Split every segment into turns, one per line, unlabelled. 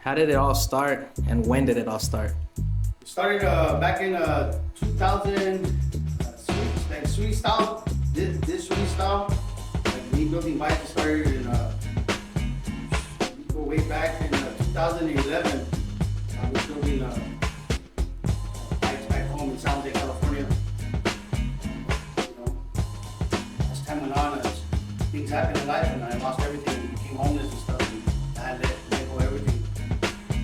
How did it all start, and when did it all start?
It started back in 2000, like SweetyStyle, this SweetyStyle, like me building bikes started in, we go way back in 2011. I was building bikes back home in San Jose, California. You know, as time went on, as things happened in life, and I lost everything, became homeless and stuff, and I had to let go of everything.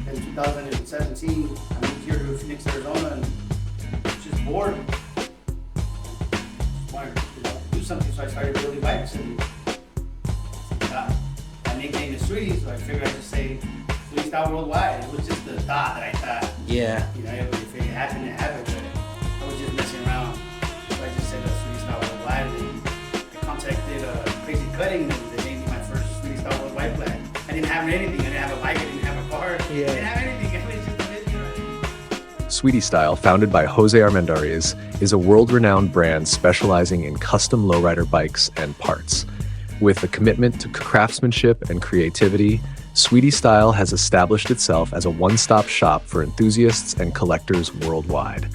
In 2017, I moved here to Phoenix, Arizona, and was just bored. Just wanted to do something, so I started building bikes. And my nickname is Sweety, so I figured I'd just say SweetyStyle Worldwide. It was just the thought that I thought.
Yeah.
You know, if it happened, it happened. But I was just messing around, so I just said SweetyStyle Worldwide. And I contacted Crazy Cutting, and they gave me my first SweetyStyle Worldwide plan. I didn't have anything. I didn't have a bike. I didn't have a car.
Yeah.
I didn't have anything. It was just a video.
SweetyStyle, founded by Jose Armendariz, is a world-renowned brand specializing in custom lowrider bikes and parts. With a commitment to craftsmanship and creativity, SweetyStyle has established itself as a one-stop shop for enthusiasts and collectors worldwide.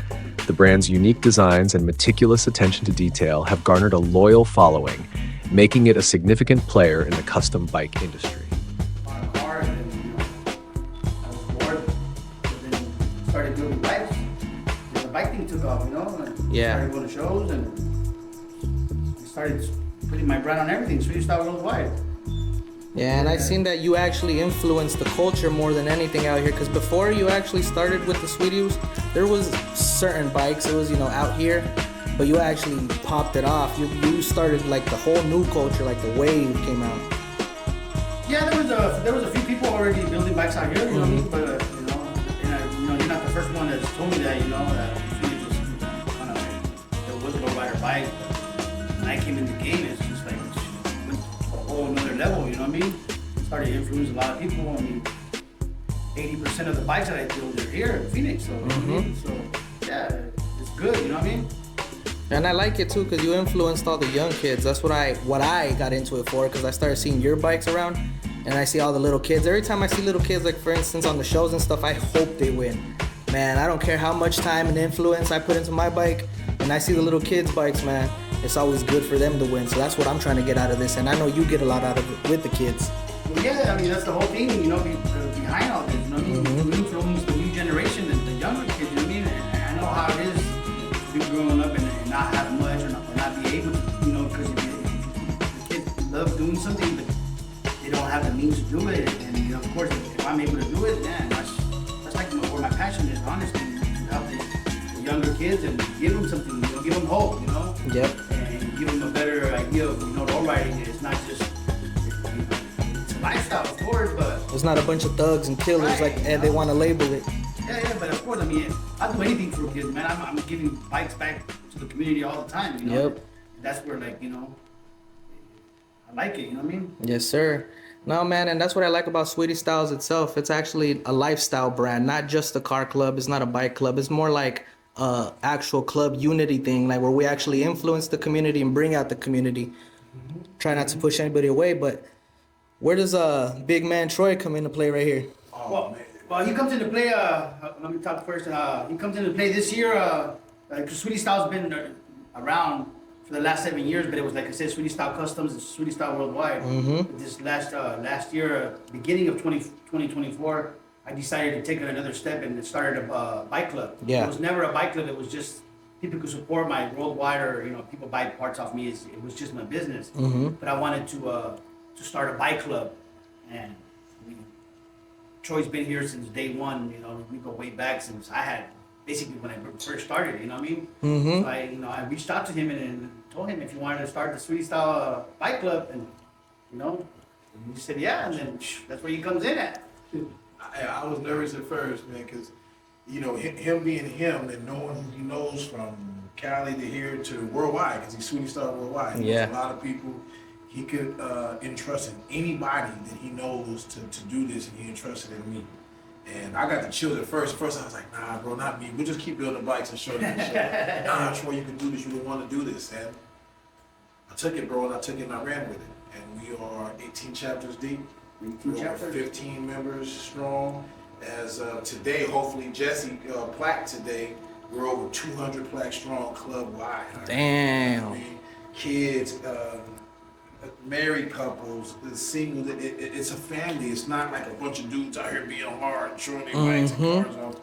The brand's unique designs and meticulous attention to detail have garnered a loyal following, making it a significant player in the custom bike industry.
On a car, and then, I was bored, and then started building bikes. And the bike thing took off, and
Yeah.
started going to shows, and I started putting my brand on everything, SweetyStyle Worldwide.
Yeah, and I seen that you actually influenced the culture more than anything out here. Because before you actually started with the Sweeties, there was certain bikes. It was out here, but you actually popped it off. You started like the whole new culture, like the wave came out.
Yeah, there was a few people already building bikes out here, you know what I mean? But you're not the first one that's told me that, that Sweety was kind of like, there was a low rider bike. But when I came in the game, it's just like went to a whole another level, you know what I mean? Started to influence a lot of people. I mean, 80% of the bikes that I build are here in Phoenix, so you know what I mean? So yeah, it's good, you know what I mean?
And I like it too, because you influenced all the young kids. That's what I got into it for, because I started seeing your bikes around, and I see all the little kids. Every time I see little kids, like for instance on the shows and stuff, I hope they win. Man, I don't care how much time and influence I put into my bike, and I see the little kids' bikes, man, it's always good for them to win. So that's what I'm trying to get out of this, and I know you get a lot out of it with the kids.
Well, yeah, I mean, that's the whole thing, behind all this, you know what I mean? To influence the new generation and the younger kids, you know what I mean? And I know how it is to be growing up and not have much or not be able to, because the kids love doing something, but they don't have the means to do it. And of course, if I'm able to do it, man, that's like where my passion is, honestly, to help the younger kids and give them something, give them hope,
Yep.
and give them a better idea of, road riding is not just, it's a lifestyle, of course, but
It's not a bunch of thugs and killers
Right,
like they want to label it.
yeah, but of course, I mean, I'll do anything for kids, man. I'm giving bikes back to the community all the time,
Yep.
That's where, I like it, you know what I mean?
Yes, sir. No, man, and that's what I like about SweetyStyles itself. It's actually a lifestyle brand, not just a car club. It's not a bike club. It's more like a actual club unity thing, like where we actually influence the community and bring out the community. Try not to push anybody away, but where does big man Troy come into play right here?
Well, he comes into play, let me talk first. He comes into play this year, because SweetyStyle's been around for the last 7 years, but it was, like I said, SweetyStyle Customs and SweetyStyle Worldwide. This last year, beginning of 2024, I decided to take it another step and started a bike club.
Yeah.
It was never a bike club. It was just people could support my worldwide, or people buy parts off me. It was just my business. But I wanted to start a bike club, and Troy's been here since day one. We go way back since I had, basically when I first started. You know what I mean? So I reached out to him and told him if he wanted to start the SweetyStyle bike club, and he said yeah, and then that's where he comes in at.
I was nervous at first, man, because him being him and knowing who he knows from Cali to here to worldwide, because he's SweetyStyle Worldwide. He knows a lot of people. He could entrust in anybody that he knows to do this, and he entrusted in me. And I got the chills at first. At first I was like, nah, bro, not me. We'll just keep building bikes and show them. Nah, Troy, you can do this. You don't want to do this. And I took it, bro, and I took it and I ran with it. And we are 18 chapters deep. We're 15 members strong. As today, hopefully Jesse plaque today, we're over 200 plaque strong club wide.
Damn.
I mean, kids, married couples, the single. It's a family. It's not like a bunch of dudes out here being hard and showing their bikes and cars off.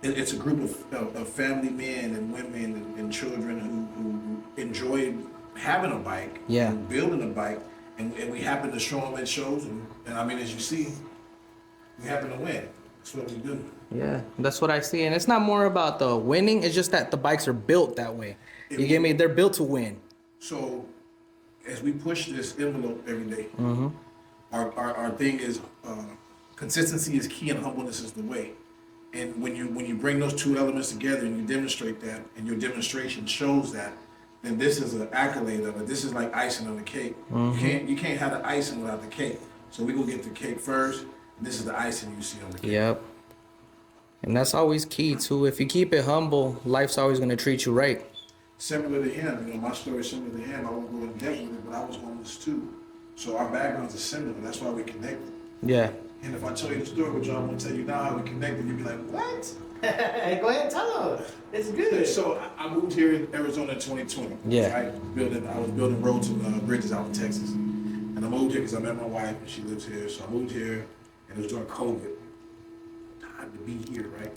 It's a group of family men and women and children who enjoy having a bike, and building a bike, and we happen to show them at shows, and I mean, as you see, we happen to win. That's what we do.
Yeah, that's what I see, and it's not more about the winning. It's just that the bikes are built that way. You get me? They're built to win.
So, as we push this envelope every day, our thing is consistency is key, and humbleness is the way. And when you bring those two elements together and you demonstrate that, and your demonstration shows that, then this is an accolade of it. This is like icing on the cake. You can't have the icing without the cake. So we gonna get the cake first. This is the icing you see on the cake.
Yep. And that's always key too. If you keep it humble, life's always gonna treat you right.
Similar to him, my story is similar to him. I won't go in depth with it, but I was homeless too. So our backgrounds are similar. That's why we connected.
Yeah.
And if I tell you the story, which I'm gonna tell you now how we connected, you'll be like, what?
Hey, go ahead and tell them. It's good.
So I moved here in Arizona in 2020.
Yeah.
I was building roads and bridges out in Texas. And I moved here because I met my wife and she lives here. So I moved here. And it was during COVID. Time to be here, right?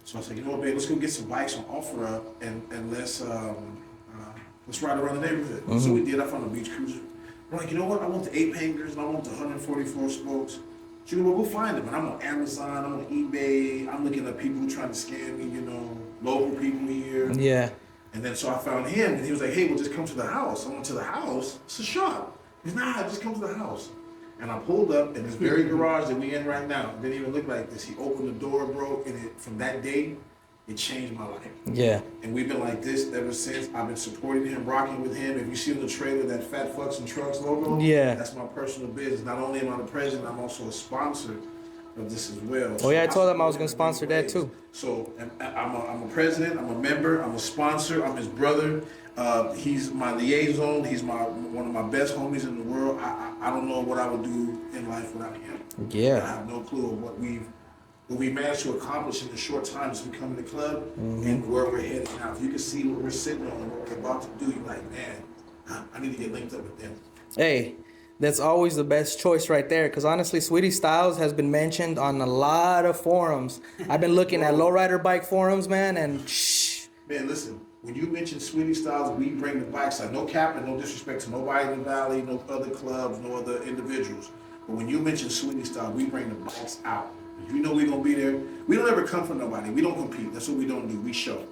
So I said, you know what, babe, let's go get some bikes on offer up and let's ride around the neighborhood. So we did. I found a beach cruiser. I'm like, you know what? I want the 8 hangers and I want the 144 spokes. So you know what? We'll find them. And I'm on Amazon, I'm on eBay. I'm looking at people trying to scam me, local people here.
Yeah.
And then so I found him and he was like, hey, well, just come to the house. I went to the house. It's a shop. He's nah, just come to the house. And I pulled up in this very garage that we in right now. It didn't even look like this. He opened the door, bro, and from that day, it changed my life. Yeah. And we've been like this ever since. I've been supporting him, rocking with him. If you see on the trailer that Fat Fucks and Trucks logo, that's my personal business. Not only am I the president, I'm also a sponsor of this as well.
Oh yeah, I told him I was gonna sponsor that too.
So I'm a president, I'm a member, I'm a sponsor, I'm his brother. He's my liaison. He's one of my best homies in the world. I don't know what I would do in life without him. Yeah. I have no clue of what we managed to accomplish in the short time since we come to the club and where we're headed now. If you can see what we're sitting on and what we're about to do, you're like, man, I need to get linked up with them.
Hey, that's always the best choice right there. Because honestly, SweetyStyle has been mentioned on a lot of forums. I've been looking at lowrider bike forums, man, and
man, listen. When you mention SweetyStyle, we bring the bikes out. No cap and no disrespect to nobody in the valley, no other clubs, no other individuals. But when you mention SweetyStyle, we bring the bikes out. You know we're gonna be there. We don't ever come for nobody. We don't compete. That's what we don't do. We show.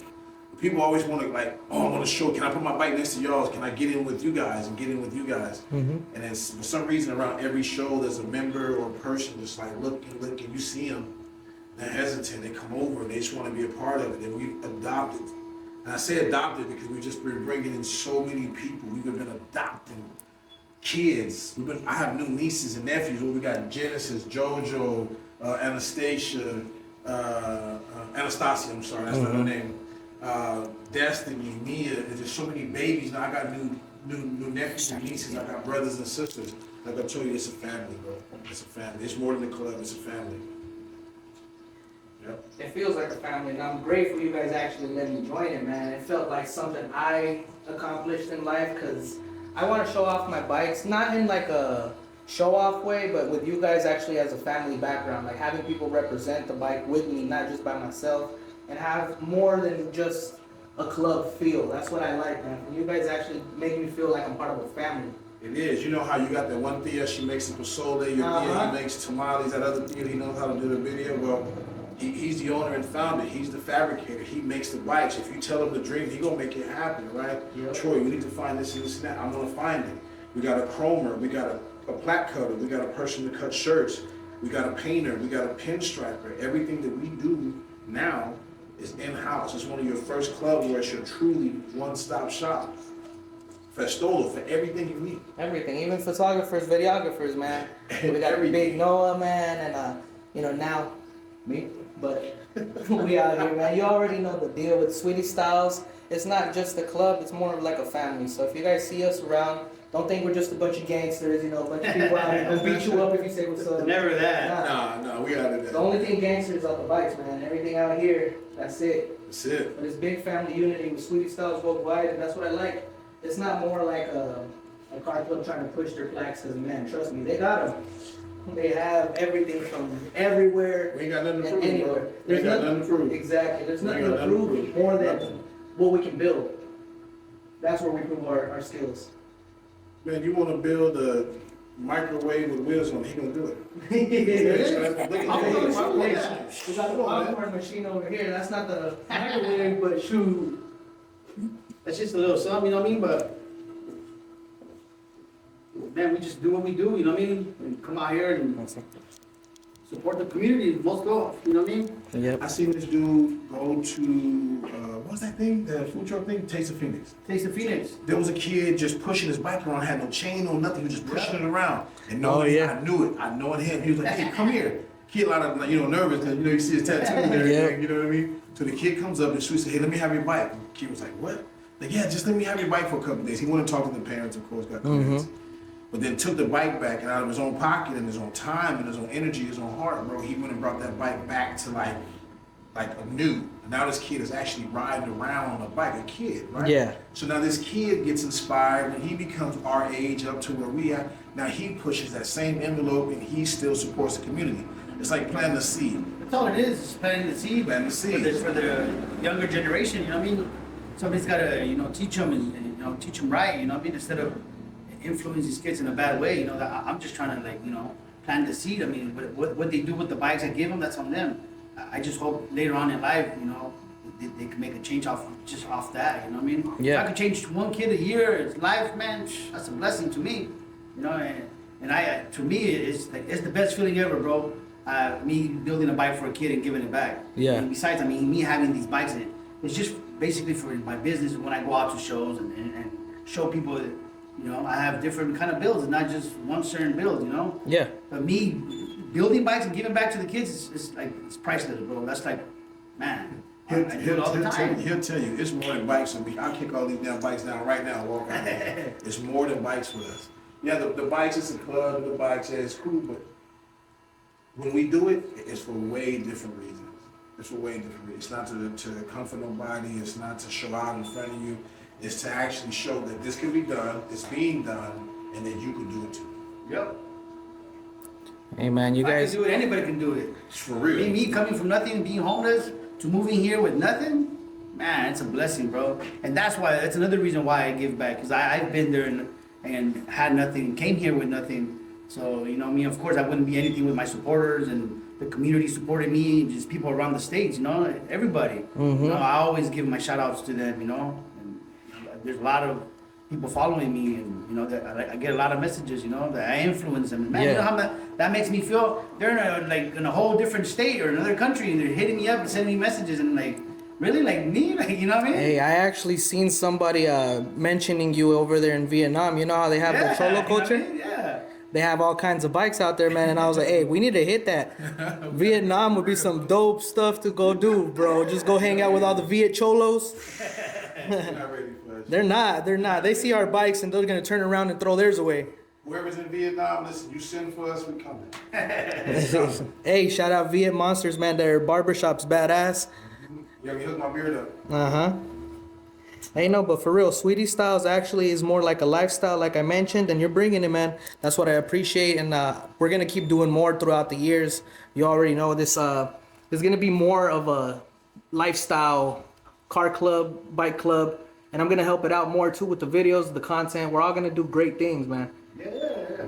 People always want to like, oh, I want to show. Can I put my bike next to y'all's? Can I get in with you guys and get in with you guys? And then for some reason around every show, there's a member or a person that's like looking. You see them, they're hesitant. They come over and they just want to be a part of it. And we adopted. And I say adopted because we've just been bringing in so many people. We've been adopting kids. I have new nieces and nephews. We got Genesis, JoJo, Anastasia, I'm sorry, that's not her name. Destiny, Mia. There's just so many babies now. I got new nephews and nieces. I got brothers and sisters. Like I told you, it's a family, bro. It's a family. It's more than a club. It's a family. Yep.
It feels like a family, and I'm grateful you guys actually let me join it, man. It felt like something I accomplished in life because I want to show off my bikes, not in like a show-off way, but with you guys actually as a family background, like having people represent the bike with me, not just by myself, and have more than just a club feel. That's what I like, man. You guys actually make me feel like I'm part of a family.
It is. You know how you got that one Thea, she makes the pozole, your Thea, he makes tamales, that other Thea, he knows how to do the video. Well, he's the owner and founder. He's the fabricator. He makes the bikes. If you tell him the dream, he gonna make it happen, right? Yep. Troy, we need to find this and this and that. I'm gonna find it. We got a chromer. We got a plaque cutter. We got a person to cut shirts. We got a painter. We got a pinstriper. Everything that we do now is in-house. It's one of your first clubs where it's your truly one-stop shop. Festola for everything you need.
Everything, even photographers, videographers, man. We got Big Noah, man, and now me. But we out here, man. You already know the deal with SweetyStyle. It's not just a club, it's more of like a family. So if you guys see us around, Don't think we're just a bunch of gangsters, you know, a bunch of people out here gonna beat you up if you say what's up.
Never that.
Nah, we out of that.
The only thing gangsters are the bikes, man. Everything out here, that's it.
That's it.
But it's big family unity with SweetyStyle worldwide, and that's what I like. It's not more like a car club trying to push their flags, because, man, trust me, they got them. They have everything from everywhere.
We ain't got nothing to
and
prove,
anywhere.
bro. We ain't got nothing to prove.
Exactly. There's
We ain't
nothing
got
to
nothing to
prove
prove.
more than
Nothing.
what we can build. That's where we prove our skills.
Man, you want to build a microwave with wheels on it, he gonna do it.
We got a popcorn machine over here. That's not the microwave, but shoot.
That's just a little something, you know what I mean? But man, we just do what we do, you know what I mean? And come out here and support the community, most go, you know what I mean?
Yep.
I seen this dude go to, what's that thing? The food truck thing? Taste of Phoenix.
Taste of Phoenix.
There was a kid just pushing his bike around, had no chain or nothing, he was just pushing it around. And
Oh,
knowing,
yeah.
I knew it, I know it him. He was like, hey, come here. Kid a lot of, nervous, because, you see his tattoo and everything,
Yeah.
you know what I mean? So the kid comes up and Sweet said, hey, let me have your bike. The kid was like, what? Like, yeah, just let me have your bike for a couple of days. He wanted to talk to the parents, of course, got clearance. But then took the bike back and out of his own pocket and his own time and his own energy, his own heart, bro, he went and brought that bike back to like new. Now this kid is actually riding around on a bike, a kid, right?
Yeah.
So now this kid gets inspired when he becomes our age up to where we are. Now he pushes that same envelope and he still supports the community. It's like planting a seed.
That's all it is planting the seed.
Planting the seed.
For the younger generation, you know what I mean? Somebody's gotta, teach them and teach them right, you know what I mean? Instead of influence these kids in a bad way, I'm just trying to plant the seed. I mean, what they do with the bikes I give them, that's on them. I just hope later on in life, they can make a change off that, you know what I mean?
Yeah.
If I could change one kid a year, his life, man, that's a blessing to me, and to me, it's the best feeling ever, bro. Me building a bike for a kid and giving it back.
Yeah.
And besides, me having these bikes, it's just basically for my business when I go out to shows and show people that, I have different kind of builds, and not just one certain build,
Yeah.
But me building bikes and giving back to the kids it's priceless, bro. That's like, man, I do it all the time.
He'll tell you, it's more than bikes for me. I'll kick all these damn bikes down right now and walk out. It's more than bikes for us. Yeah, the bikes, it's a club, the bikes, yeah, it's cool, but when we do it, it's for way different reasons. It's for way different reasons. It's not to comfort nobody, it's not to show out in front of you. It's to actually show that this can be done, it's being done, and that you can do it too.
Yep.
Hey, man, you
I
guys.
can do it. Anybody can do it.
It's for real.
Me coming from nothing, being homeless, to moving here with nothing, man, it's a blessing, bro. And that's another reason why I give back, because I've been there and had nothing, came here with nothing. So, of course, I wouldn't be anything with my supporters, and the community supported me, just people around the states, everybody. I always give my shout outs to them, and there's a lot of people following me, and that I get a lot of messages, that I influence them. Man,
Yeah.
you know how that makes me feel? They're in a whole different state or another country, and they're hitting me up and sending me messages, and really, me, you know what I mean?
Hey, I actually seen somebody mentioning you over there in Vietnam. You know how they have the cholo
you know what I
culture?
mean? Yeah.
They have all kinds of bikes out there, man. And I was like, hey, we need to hit that. Vietnam would be some dope stuff to go do, bro. Just go hang out with all the Viet cholos.
You're not ready for us.
They're not. They see our bikes and they're going to turn around and throw theirs away.
Whoever's in Vietnam, listen, you send for us, we coming.
Hey, shout out Viet Monsters, man. Their barbershop's badass.
Yeah, you hook my beard up.
Uh-huh. Hey, no, but for real, SweetyStyle actually is more like a lifestyle, like I mentioned, and you're bringing it, man. That's what I appreciate, and we're going to keep doing more throughout the years. You already know this is going to be more of a lifestyle car club, bike club, and I'm going to help it out more, too, with the videos, the content. We're all going to do great things, man.
Yeah.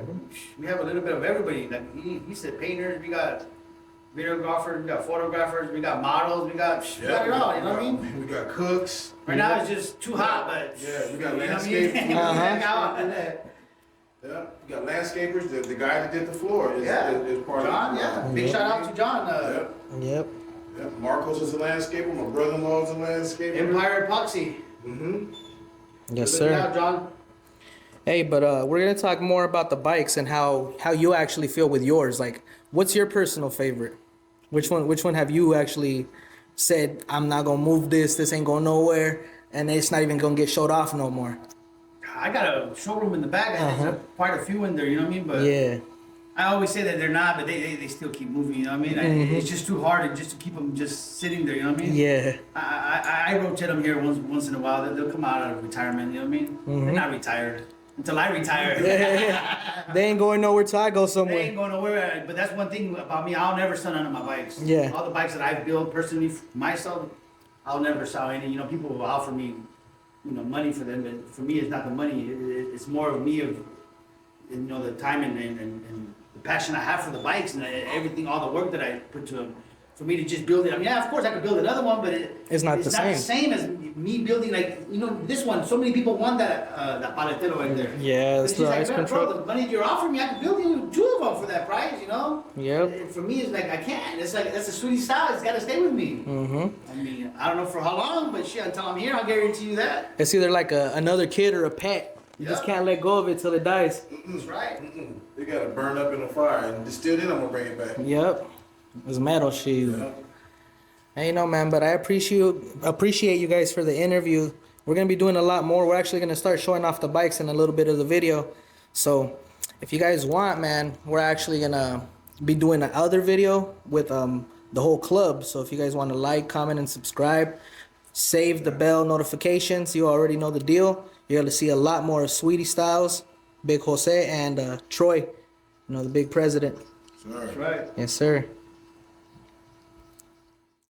We have a little bit of everybody. Like he said, painters, we got videographers, we got photographers, we got models, we got it all, you know what I mean?
We got cooks.
Right now it's just too hot, but
Yeah, we got
you know what I
landscape.
mean?
Yeah, we got landscapers. The guy that did the floor is part
John,
of it.
big shout out to John.
Yep.
Yeah. Marcos is a landscaper. My brother-in-law is a landscaper.
Empire Epoxy.
Yes,
Look it
sir.
out, John.
Hey, but we're going to talk more about the bikes and how you actually feel with yours. Like, what's your personal favorite? Which one have you actually said, I'm not going to move this ain't going nowhere, and it's not even going to get showed off no more?
I got a showroom in the back. There's quite a few in there. You know what I mean? But
Yeah.
I always say that they're not, but they still keep moving. You know what I mean? It's just too hard just to keep them just sitting there. You know what I mean?
Yeah.
I rotate them here once in a while. They'll come out of retirement. You know what I mean? They're not retired until I retire.
They ain't going nowhere till I go somewhere.
They ain't going nowhere. But that's one thing about me. I'll never sell none of my bikes.
Yeah.
All the bikes that I've built personally myself, I'll never sell any. You know, people will offer me, money for them. But for me, it's not the money. It's more of me of, the time and the passion I have for the bikes and everything, all the work that I put to them. For me to just build it, I mean, yeah, of course I could build another one, but
it's not the
same as me building this one. So many people want that paletero right there.
Yeah, it's the ice control.
Bro, the money you're offering me, I could build you 2 of them for that price,
Yep.
For me, it's like I can't. It's like that's a SweetyStyle. It's got to stay with me. I mean, I don't know for how long, but shit, until I'm here, I'll guarantee you that.
It's either like another kid or a pet. You just can't let go of it till it dies.
That's right.
They gotta burn up in the fire, and still then I'm gonna bring it back.
Yep. It's metal shit. Hey, man, but I appreciate you guys for the interview. We're gonna be doing a lot more. We're actually gonna start showing off the bikes in a little bit of the video. So if you guys want, man, we're actually gonna be doing another video with the whole club. So if you guys want to like, comment, and subscribe, save the bell notifications. You already know the deal. You're gonna see a lot more of SweetyStyles, Big Jose, and Troy, the big president.
Sorry.
That's right.
Yes, sir.